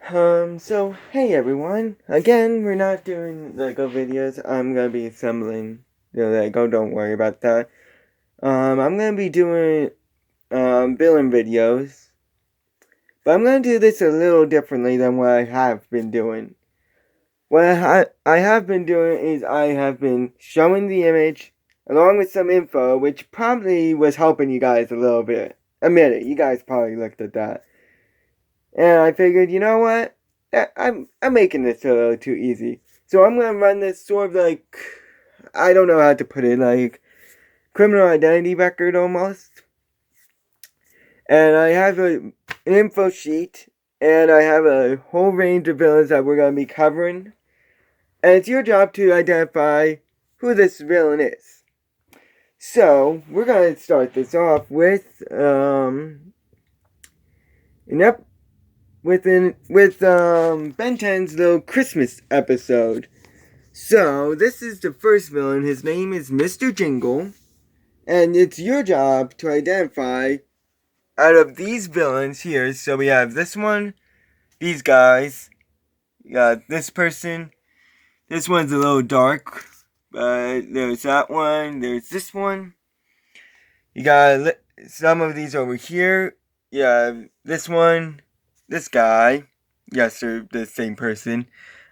So, hey everyone. Again, we're not doing Lego videos. I'm gonna be assembling the Lego, don't worry about that. I'm gonna be doing, villain videos. But I'm gonna do this a little differently than what I have been doing. What I have been doing is I have been showing the image along with some info, which probably was helping you guys a little bit. Admit it, you guys probably looked at that. And I figured, you know what? I'm making this a little too easy. So I'm gonna run this sort of like, I don't know how to put it, like criminal identity record almost. And I have an info sheet, and I have a whole range of villains that we're gonna be covering. And it's your job to identify who this villain is. So we're gonna start this off with an ep- with Ben 10's little Christmas episode. So this is the first villain. His name is Mr. Jingle, and it's your job to identify out of these villains here. So we have this one, these guys, you got this person. This one's a little dark, but there's that one. There's this one. You got some of these over here. Yeah, this one, this guy. Yes, they're the same person.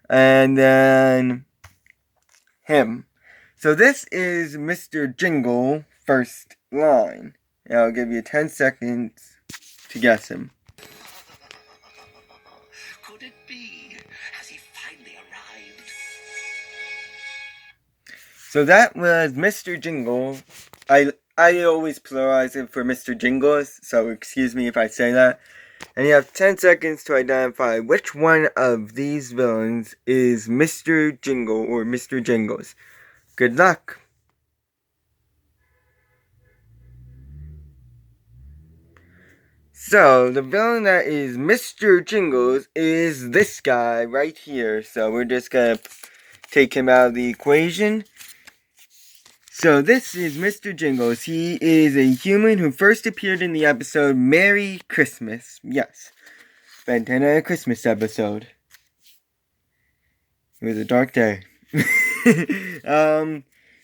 And then him. So this is Mr. Jingle first line. And I'll give you 10 seconds to guess him. Could it be? Has he finally arrived? So that was Mr. Jingle. I always pluralize it for Mr. Jingles, so excuse me if I say that. And you have 10 seconds to identify which one of these villains is Mr. Jingle or Mr. Jingles. Good luck. So, the villain that is Mr. Jingles is this guy right here. So, we're just gonna take him out of the equation. So, this is Mr. Jingles. He is a human who first appeared in the episode Merry Christmas. Yes, Ben 10 a Christmas episode. It was a dark day.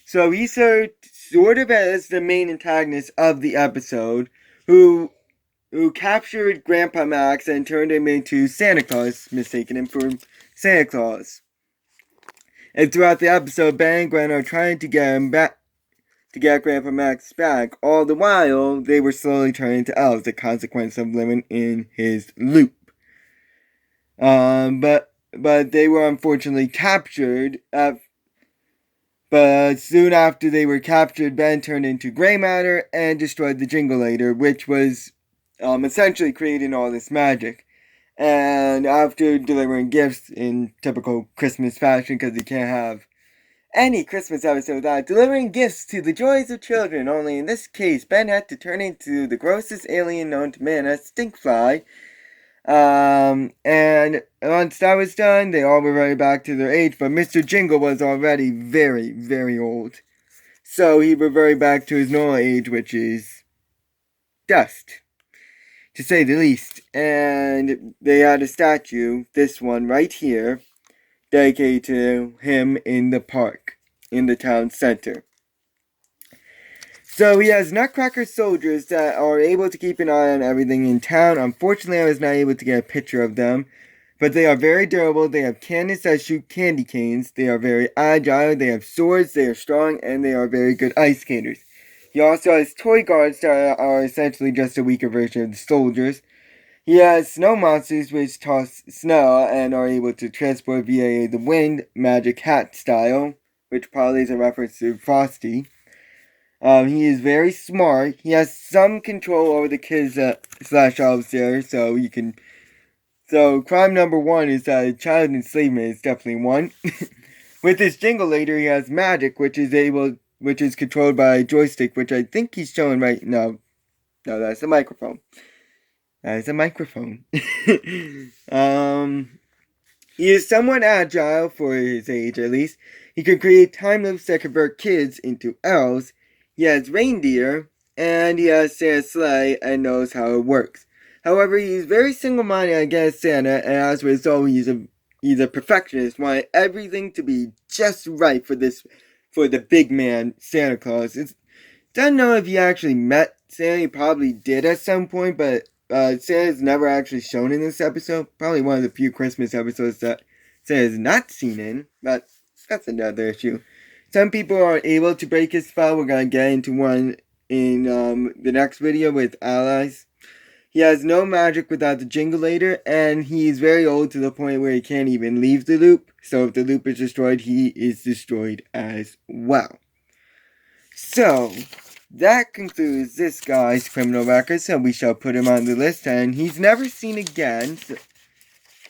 So he served sort of as the main antagonist of the episode, who captured Grandpa Max and turned him into Santa Claus, mistaking him for Santa Claus. And throughout the episode, Ben and Gwen are trying to get him back, to get Grandpa Max back. All the while, they were slowly turning into elves, a consequence of living in his loop. But they were unfortunately captured. But soon after they were captured, Ben turned into gray matter and destroyed the Jingulator, which was essentially creating all this magic. And after delivering gifts in typical Christmas fashion, because you can't have any Christmas episode without delivering gifts to the joys of children, only in this case, Ben had to turn into the grossest alien known to man, a stinkfly. And once that was done, they all reverted back to their age, but Mr. Jingle was already very, very old. So he reverted back to his normal age, which is dust, to say the least. And they had a statue, this one right here, dedicated to him in the park, in the town center. So he has Nutcracker soldiers that are able to keep an eye on everything in town. Unfortunately, I was not able to get a picture of them. But they are very durable. They have cannons that shoot candy canes. They are very agile. They have swords. They are strong. And they are very good ice skaters. He also has toy guards that are essentially just a weaker version of the soldiers. He has snow monsters which toss snow and are able to transport via the wind, magic hat style, which probably is a reference to Frosty. He is very smart. He has some control over the kids slash elves there, so you can. So crime number one is that child enslavement is definitely one. With his Jingulator, he has magic, which is controlled by a joystick, which I think he's showing right now. No, that's a microphone. That is a microphone. He is somewhat agile for his age, at least. He can create time loops that convert kids into elves. He has reindeer, and he has Santa's sleigh and knows how it works. However, he's very single-minded against Santa, and as a result, he's a perfectionist, wanting everything to be just right for the big man Santa Claus. Don't know if he actually met Santa. He probably did at some point, but Santa's never actually shown in this episode. Probably one of the few Christmas episodes that Santa's not seen in, but that's another issue. Some people are able to break his spell. We're gonna get into one in the next video with allies. He has no magic without the Jingulator, and he's very old to the point where he can't even leave the loop. So if the loop is destroyed, he is destroyed as well. So, that concludes this guy's criminal record, so we shall put him on the list, and he's never seen again. So,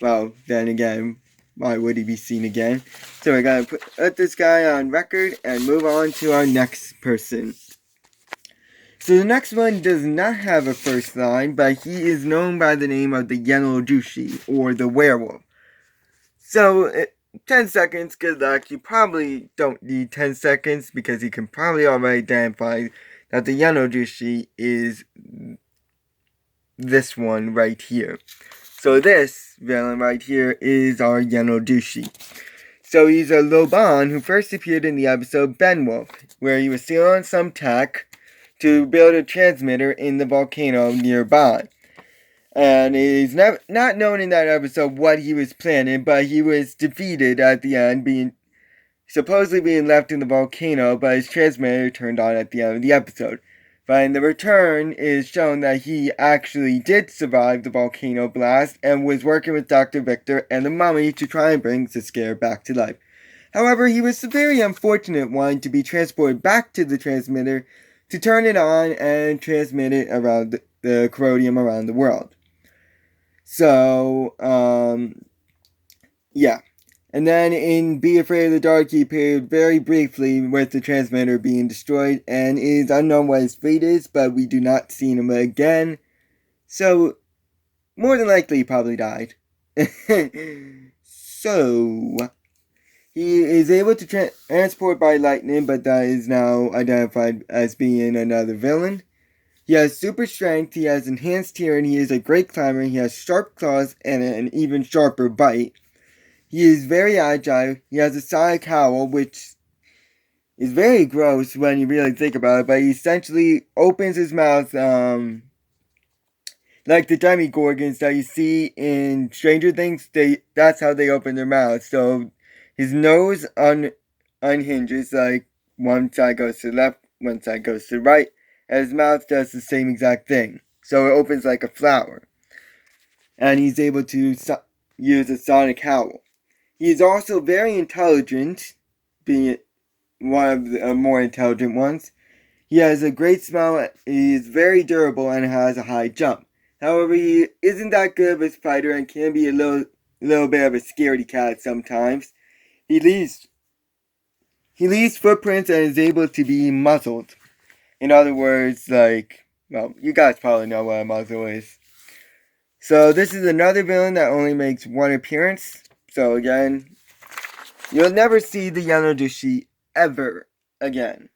well, then again, why would he be seen again? So we're gonna put this guy on record and move on to our next person. So the next one does not have a first line, but he is known by the name of the Yellow Jushi, or the werewolf. So, 10 seconds, good luck. You probably don't need 10 seconds, because you can probably already identify that the Yellow Jushi is this one right here. So this villain right here is our Yellow Jushi. So he's a Loban who first appeared in the episode Ben Wolf, where he was stealing some tech to build a transmitter in the volcano nearby. And it is not known in that episode what he was planning, but he was defeated at the end, supposedly being left in the volcano, but his transmitter turned on at the end of the episode. But in the return, it is shown that he actually did survive the volcano blast and was working with Dr. Victor and the mummy to try and bring Ziskar back to life. However, he was the very unfortunate one to be transported back to the transmitter to turn it on and transmit it around the corrodium around the world. So, yeah. And then in Be Afraid of the Dark, he appeared very briefly with the transmitter being destroyed, and it is unknown what his fate is, but we do not see him again. So, more than likely, he probably died. So, he is able to transport by lightning, but that is now identified as being another villain. He has super strength, he has enhanced hearing, he is a great climber, he has sharp claws and an even sharper bite. He is very agile, he has a sonic howl, which is very gross when you really think about it, but he essentially opens his mouth, like the Demogorgons that you see in Stranger Things. That's how they open their mouths. So his nose unhinges, like one side goes to the left, one side goes to the right, and his mouth does the same exact thing. So it opens like a flower. And he's able to use a sonic howl. He is also very intelligent, being one of the more intelligent ones. He has a great smell, he is very durable, and has a high jump. However, he isn't that good of a fighter and can be a little bit of a scaredy cat sometimes. He leaves footprints and is able to be muzzled. In other words, like, well, you guys probably know what a muzzle is. So this is another villain that only makes one appearance. So again, you'll never see the Yellow Jushi ever again.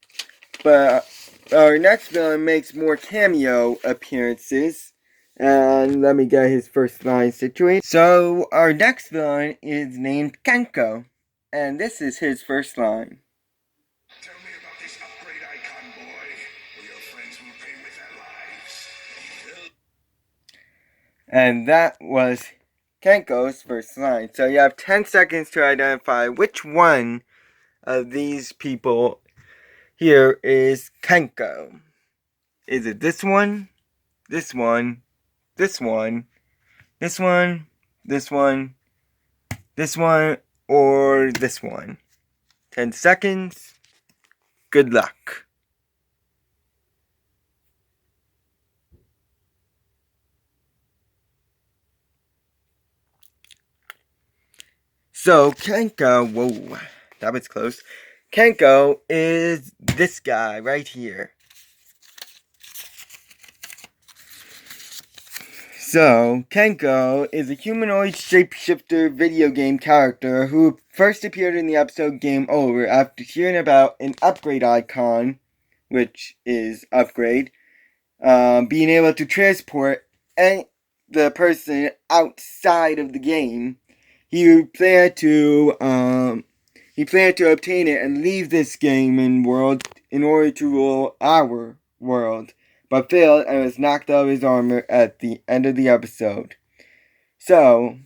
But our next villain makes more cameo appearances. And let me get his first line situated. So our next villain is named Kenko. And this is his first line. Tell me about this upgrade icon, boy, or your friends will pay with their lives. And that was Kenko's first line. So you have 10 seconds to identify which one of these people here is Kenko. Is it this one, this one, this one, this one, this one, this one, or this one? 10 seconds. Good luck. So, Kenko, whoa, that was close. Kenko is this guy right here. So, Kenko is a humanoid shapeshifter video game character who first appeared in the episode Game Over after hearing about an upgrade icon, which is upgrade, being able to transport the person outside of the game. He planned to obtain it and leave this game and world in order to rule our world, but failed and was knocked out of his armor at the end of the episode. So,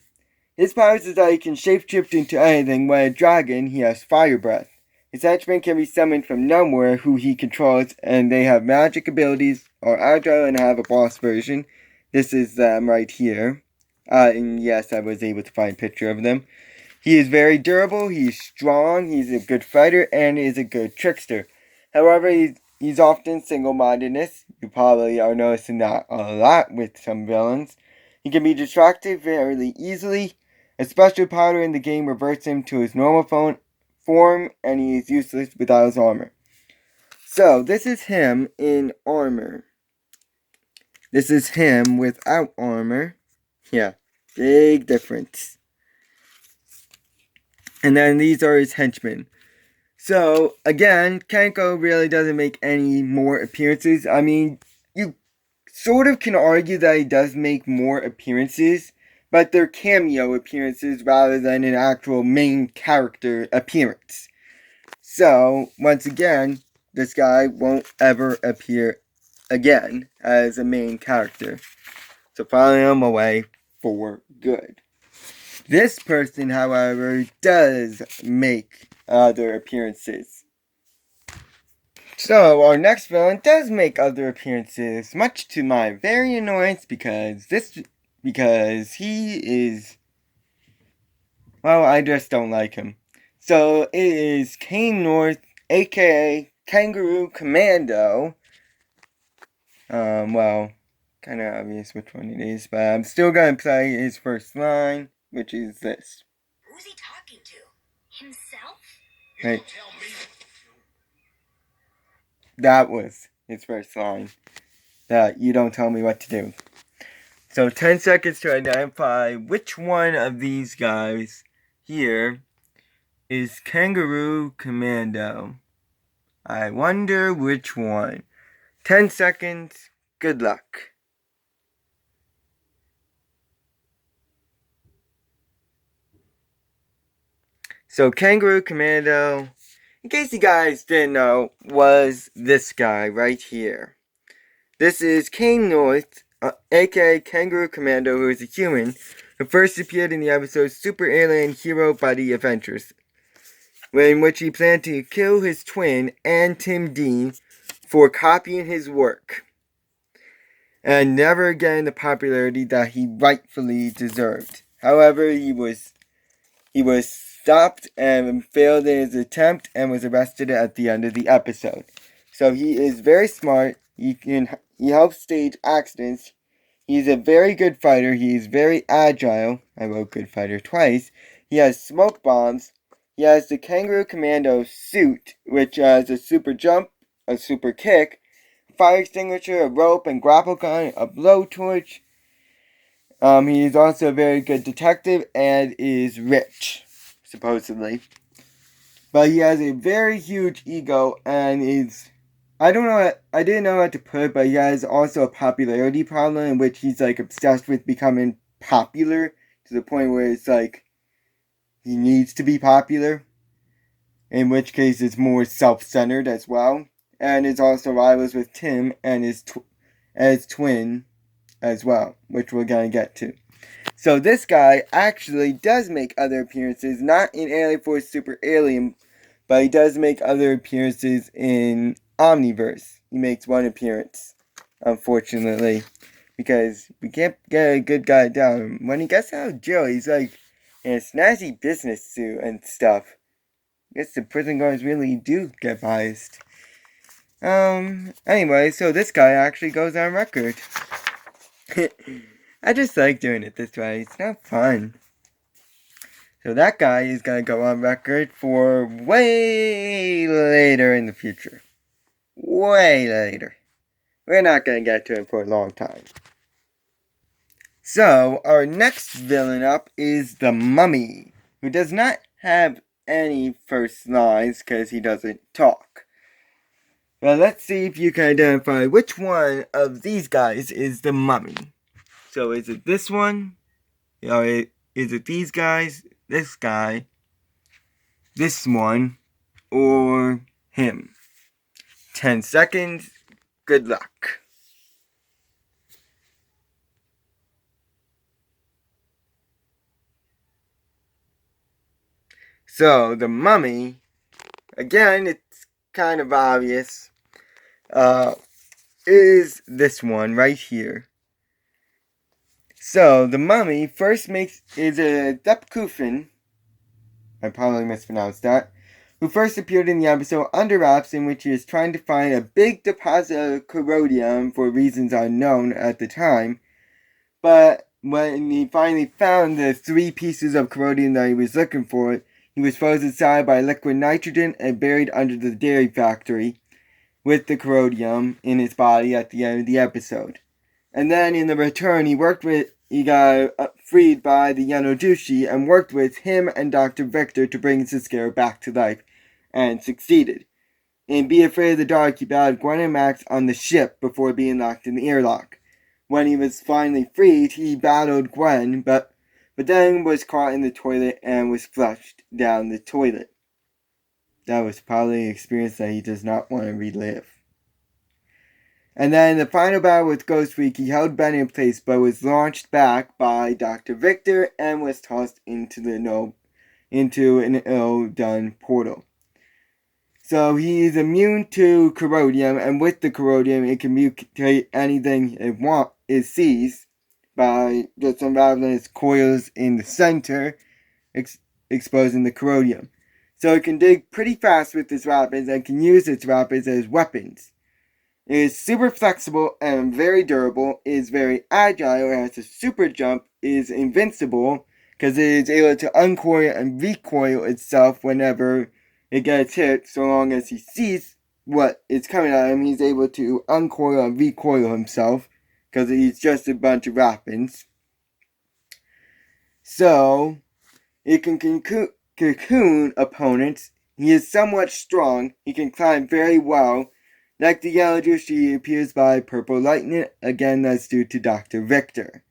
his powers is that he can shapeshift into anything. When a dragon, he has fire breath. His henchmen can be summoned from nowhere who he controls, and they have magic abilities, are agile, and have a boss version. This is them right here. And yes, I was able to find a picture of them. He is very durable, he's strong, he's a good fighter, and is a good trickster. However, he's often single-mindedness. You probably are noticing that a lot with some villains. He can be distracted fairly easily. A special powder in the game reverts him to his normal form, and he is useless without his armor. So, this is him in armor. This is him without armor. Yeah, big difference. And then these are his henchmen. So, again, Kenko really doesn't make any more appearances. I mean, you sort of can argue that he does make more appearances, but they're cameo appearances rather than an actual main character appearance. So, once again, this guy won't ever appear again as a main character. So, filing him away for good. This person, however, does make other appearances. So, our next villain does make other appearances, much to my very annoyance, because he is, well, I just don't like him. So, it is Kane North, aka Kangaroo Commando. Well, kind of obvious which one it is, but I'm still gonna play his first line, which is this. Who's he talking to? Himself? Right. That was his first line. That you don't tell me what to do. So 10 seconds to identify which one of these guys here is Kangaroo Commando. I wonder which one. 10 seconds. Good luck. So Kangaroo Commando, in case you guys didn't know, was this guy right here. This is Kane North, aka Kangaroo Commando, who is a human, who first appeared in the episode Super Alien Hero Buddy Adventures, in which he planned to kill his twin and Tim Dean for copying his work, and never getting the popularity that he rightfully deserved. However, he was stopped and failed in his attempt and was arrested at the end of the episode. So he is very smart. He helps stage accidents. He's a very good fighter. He's very agile. I wrote good fighter twice. He has smoke bombs. He has the Kangaroo Commando suit, which has a super jump, a super kick, a fire extinguisher, a rope and grapple gun, a blowtorch. He is also a very good detective and is rich, supposedly. But he has a very huge ego and is, I didn't know how to put it, but he has also a popularity problem in which he's like obsessed with becoming popular to the point where it's like he needs to be popular. In which case it's more self-centered as well. And is also rivals with Tim and his twin as well, which we're gonna get to. So this guy actually does make other appearances, not in Alien Force Super Alien, but he does make other appearances in Omniverse. He makes one appearance, unfortunately, because we can't get a good guy down. When he gets out of jail, he's like in a snazzy business suit and stuff. I guess the prison guards really do get biased. Anyway, so this guy actually goes on record. I just like doing it this way. It's not fun. So that guy is going to go on record for way later in the future. Way later. We're not going to get to it for a long time. So, our next villain up is the Mummy, who does not have any first lines because he doesn't talk. Well, let's see if you can identify which one of these guys is the Mummy. So is it this one? Or is it these guys? This guy? This one? Or him? 10 seconds. Good luck. So, the mummy, again, it's kind of obvious, is this one right here. So, the mummy first is a Depkufin, I probably mispronounced that, who first appeared in the episode Under Wraps, in which he is trying to find a big deposit of corrodium for reasons unknown at the time. But when he finally found the 3 pieces of corrodium that he was looking for, he was frozen aside by liquid nitrogen and buried under the dairy factory with the corrodium in his body at the end of the episode. And then in the return, he got freed by the Yanodushi and worked with him and Dr. Victor to bring Siscaro back to life, and succeeded. In Be Afraid of the Dark, he battled Gwen and Max on the ship before being locked in the airlock. When he was finally freed, he battled Gwen, but then was caught in the toilet and was flushed down the toilet. That was probably an experience that he does not want to relive. And then the final battle with Ghost Freak, he held Ben in place but was launched back by Dr. Victor and was tossed into an ill-done portal. So he is immune to corrodium, and with the corrodium, it can mutate anything it sees by just unraveling its coils in the center, exposing the corrodium. So it can dig pretty fast with its rapids and can use its rapids as weapons. It is super flexible and very durable. It is very agile. It has a super jump. It is invincible because it is able to uncoil and recoil itself whenever it gets hit. So long as he sees what is coming at him, he's able to uncoil and recoil himself because he's just a bunch of rapids. So it can cocoon opponents. He is somewhat strong. He can climb very well. Like the yellow juice, he appears by purple lightning. Again, that's due to Dr. Victor.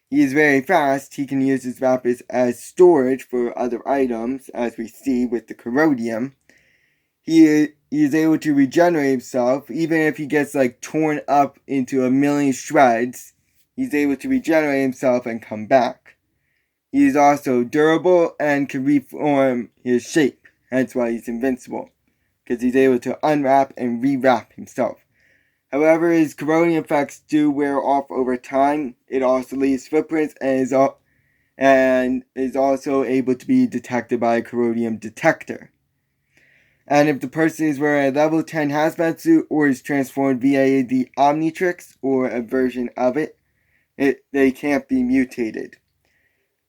He is very fast. He can use his rapids as storage for other items, as we see with the corrodium. He is able to regenerate himself, even if he gets torn up into a million shreds. He's able to regenerate himself and come back. He is also durable and can reform his shape, hence why he's invincible, because he's able to unwrap and rewrap himself. However, his corrodium effects do wear off over time. It also leaves footprints and is also able to be detected by a corrodium detector. And if the person is wearing a level 10 hazmat suit or is transformed via the Omnitrix or a version of it, they can't be mutated.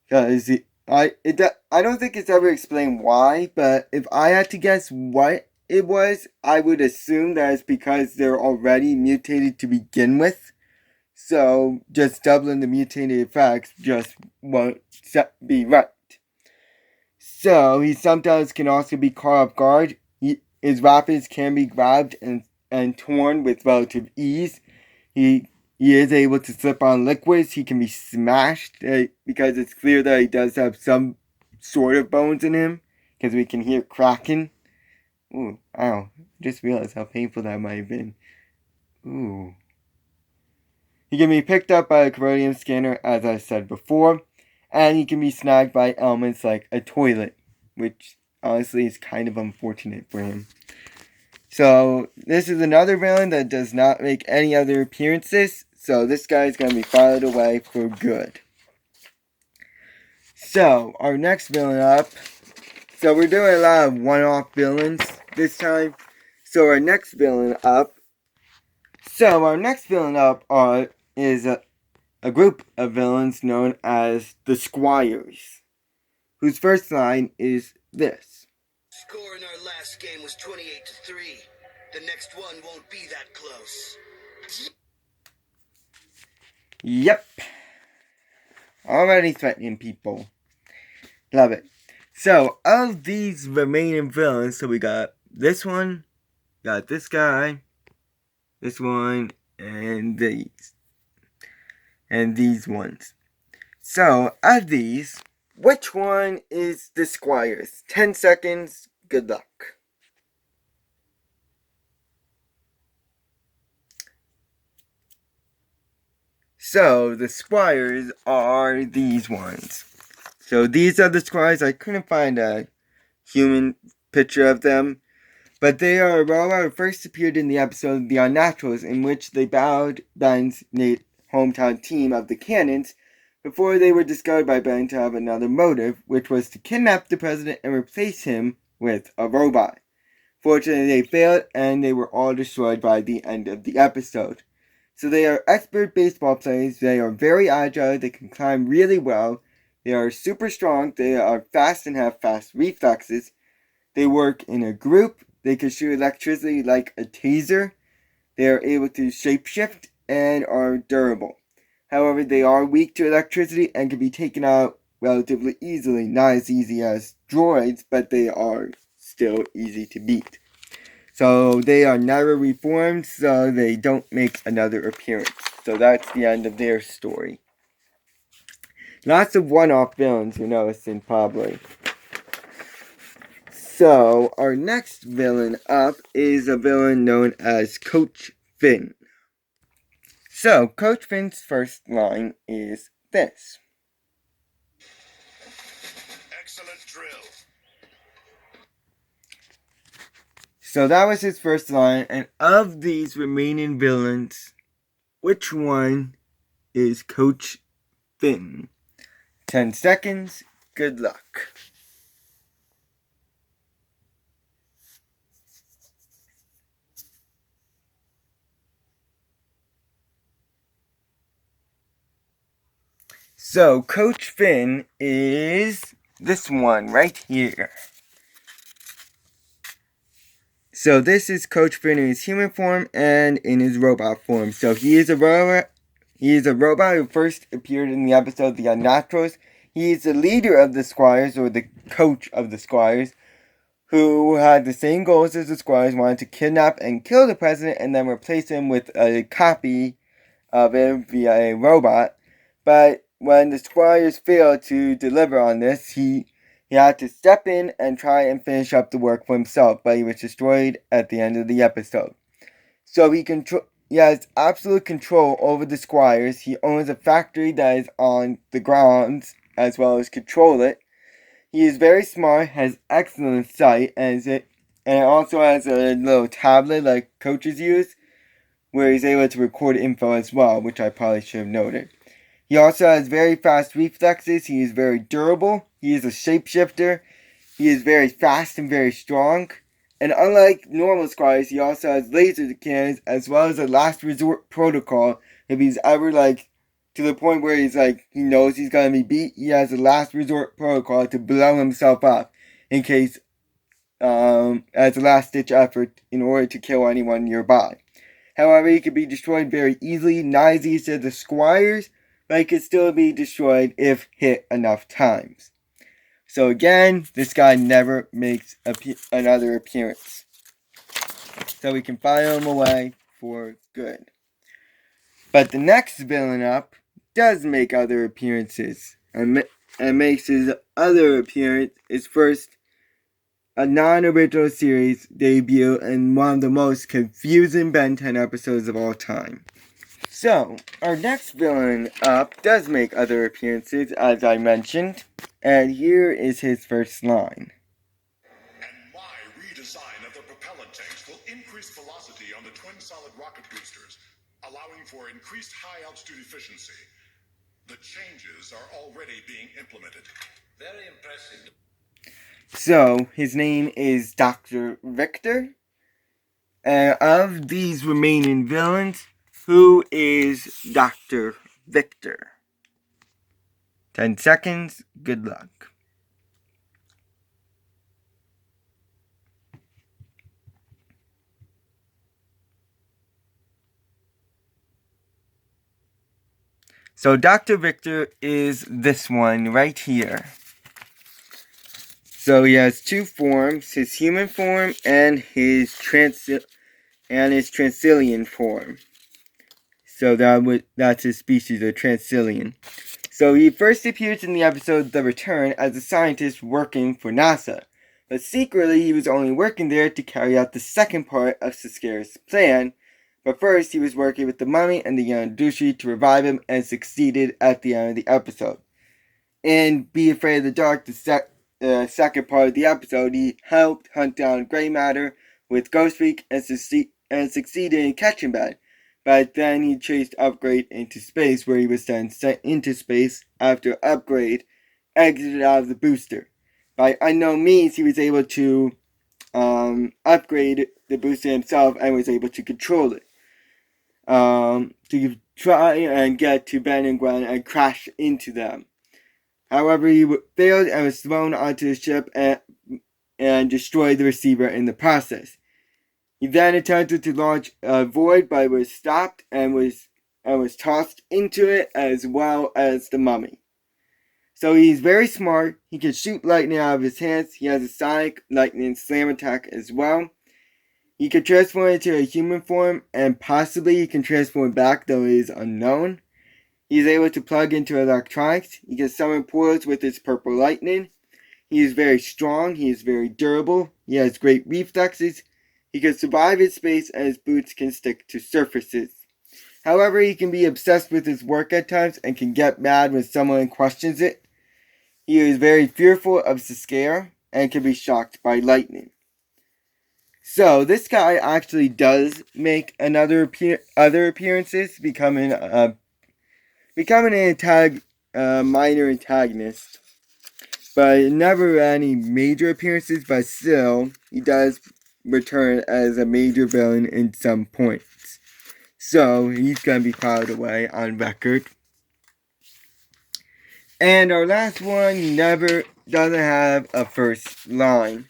I don't think it's ever explained why, but if I had to guess what it was, I would assume that it's because they're already mutated to begin with. So just doubling the mutated effects just won't be right. So he sometimes can also be caught off guard. His rapids can be grabbed and torn with relative ease. He is able to slip on liquids. He can be smashed because it's clear that he does have some sort of bones in him, because we can hear cracking. Ooh, ow. Just realized how painful that might have been. Ooh. He can be picked up by a corrodium scanner, as I said before, and he can be snagged by elements like a toilet, which honestly is kind of unfortunate for him. So, this is another villain that does not make any other appearances, so this guy is going to be filed away for good. So, our next villain up. So, we're doing a lot of one-off villains this time. So, our next villain up is a group of villains known as the Squires, whose first line is this. Score in our last game was 28-3. The next one won't be that close. Yep. Already threatening people. Love it. So, of these remaining villains, so we got this one, got this guy, this one, and these. and these ones. So, of these, which one is the Squires? 10 seconds, good luck. So, the Squires are these ones. So, these are the Squires. I couldn't find a human picture of them, but they are a robot who first appeared in the episode The Unnaturals, in which they bowed Ben's hometown team of the Cannons before they were discovered by Ben to have another motive, which was to kidnap the president and replace him with a robot. Fortunately, they failed, and they were all destroyed by the end of the episode. So they are expert baseball players. They are very agile. They can climb really well. They are super strong. They are fast and have fast reflexes. They work in a group. They can shoot electricity like a taser. They are able to shapeshift and are durable. However, they are weak to electricity and can be taken out relatively easily. Not as easy as droids, but they are still easy to beat. So they are never reformed, so they don't make another appearance. So that's the end of their story. Lots of one-off villains, you notice, in probably. So, our next villain up is a villain known as Coach Finn. So, Coach Finn's first line is this. Excellent drill. So that was his first line, and of these remaining villains, which one is Coach Finn? 10 seconds, good luck. So, Coach Finn is this one right here. So, this is Coach Finn in his human form and in his robot form. So, he is a robot. He is a robot who first appeared in the episode The Unnaturals. He is the leader of the Squires, or the coach of the Squires, who had the same goals as the Squires, wanted to kidnap and kill the president and then replace him with a copy of him via a robot. But when the Squires failed to deliver on this, he had to step in and try and finish up the work for himself, but he was destroyed at the end of the episode. So he has absolute control over the Squires. He owns a factory that is on the grounds, as well as control it. He is very smart, has excellent sight, and it also has a little tablet like coaches use, where he's able to record info as well, which I probably should have noted. He also has very fast reflexes. He is very durable. He is a shapeshifter. He is very fast and very strong. And unlike normal Squires, he also has laser cannons as well as a last resort protocol. If he's ever to the point where he knows he's gonna be beat, he has a last resort protocol to blow himself up in case as a last ditch effort in order to kill anyone nearby. However, he can be destroyed very easily, not as easy as the Squires, but he can still be destroyed if hit enough times. So again, this guy never makes another appearance. So we can file him away for good. But the next villain up does make other appearances. And makes his other appearance is first a non-original series debut and one of the most confusing Ben 10 episodes of all time. So, our next villain up does make other appearances, as I mentioned, and here is his first line. And my redesign of the propellant tanks will increase velocity on the twin solid rocket boosters, allowing for increased high altitude efficiency. The changes are already being implemented. Very impressive. So, his name is Dr. Victor. And of these remaining villains, who is Dr. Victor? 10 seconds, good luck. So Dr. Victor is this one right here. So he has two forms, his human form and his Transilian form. So that's his species, a Transilian. So he first appears in the episode The Return as a scientist working for NASA. But secretly, he was only working there to carry out the second part of Siscara's plan. But first, he was working with the mummy and the Yanadushi to revive him and succeeded at the end of the episode. In Be Afraid of the Dark, the second part of the episode, he helped hunt down gray matter with Ghost Freak and succeeded in catching Ben. But then he chased Upgrade into space, where he was then sent into space after Upgrade exited out of the booster. By unknown means, he was able to upgrade the booster himself and was able to control it. To try and get to Ben and Gwen and crash into them. However, he failed and was thrown onto the ship and destroyed the receiver in the process. He then attempted to launch a void, but was stopped and was tossed into it, as well as the mummy. So he's very smart. He can shoot lightning out of his hands. He has a sonic lightning slam attack as well. He can transform into a human form, and possibly he can transform back, though it is unknown. He is able to plug into electronics. He can summon portals with his purple lightning. He is very strong. He is very durable. He has great reflexes. He can survive in space, and his boots can stick to surfaces. However, he can be obsessed with his work at times and can get mad when someone questions it. He is very fearful of Siscara and can be shocked by lightning. So this guy actually does make other appearances, becoming an minor antagonist, but never any major appearances. But still, he does return as a major villain in some points. So he's gonna be filed away on record. And our last one, he never doesn't have a first line.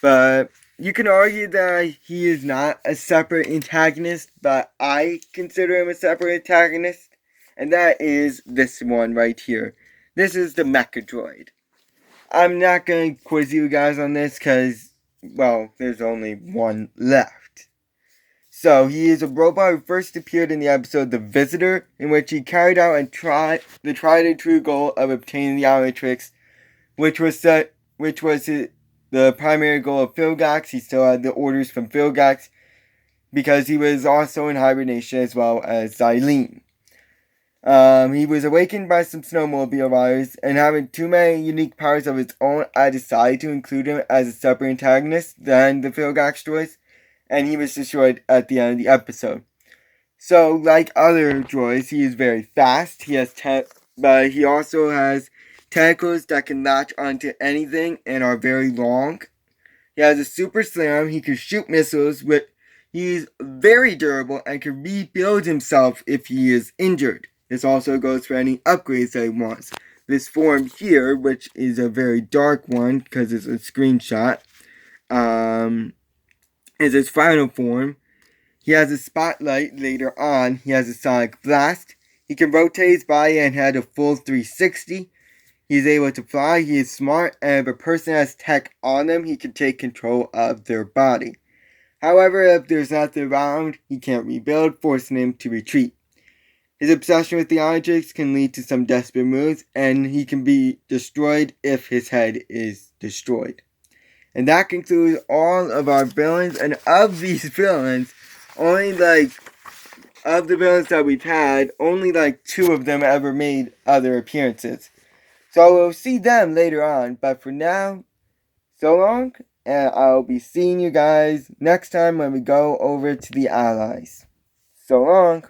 But you can argue that he is not a separate antagonist, but I consider him a separate antagonist, and that is this one right here. This is the Mecha Droid. I'm not going to quiz you guys on this because, well, there's only one left. So, he is a robot who first appeared in the episode The Visitor, in which he carried out the tried and true goal of obtaining the Omnitrix, which was the primary goal of Philgax. He still had the orders from Philgax, because he was also in hibernation as well as Xylene. He was awakened by some snowmobile riders, and having too many unique powers of his own, I decided to include him as a separate antagonist than the Philgax droids, and he was destroyed at the end of the episode. So, like other droids, he is very fast. But he also has tentacles that can latch onto anything and are very long. He has a super slam. He can shoot missiles. He's very durable and can rebuild himself if he is injured. This also goes for any upgrades that he wants. This form here, which is a very dark one because it's a screenshot, is his final form. He has a spotlight later on. He has a sonic blast. He can rotate his body and had a full 360. He's able to fly. He is smart, and if a person has tech on them, he can take control of their body. However, if there's nothing around, he can't rebuild, forcing him to retreat. His obsession with the Omnitrix can lead to some desperate moves, and he can be destroyed if his head is destroyed. And that concludes all of our villains. And of these villains, of the villains that we've had, only 2 of them ever made other appearances. So we'll see them later on. But for now, so long. And I'll be seeing you guys next time when we go over to the Allies. So long.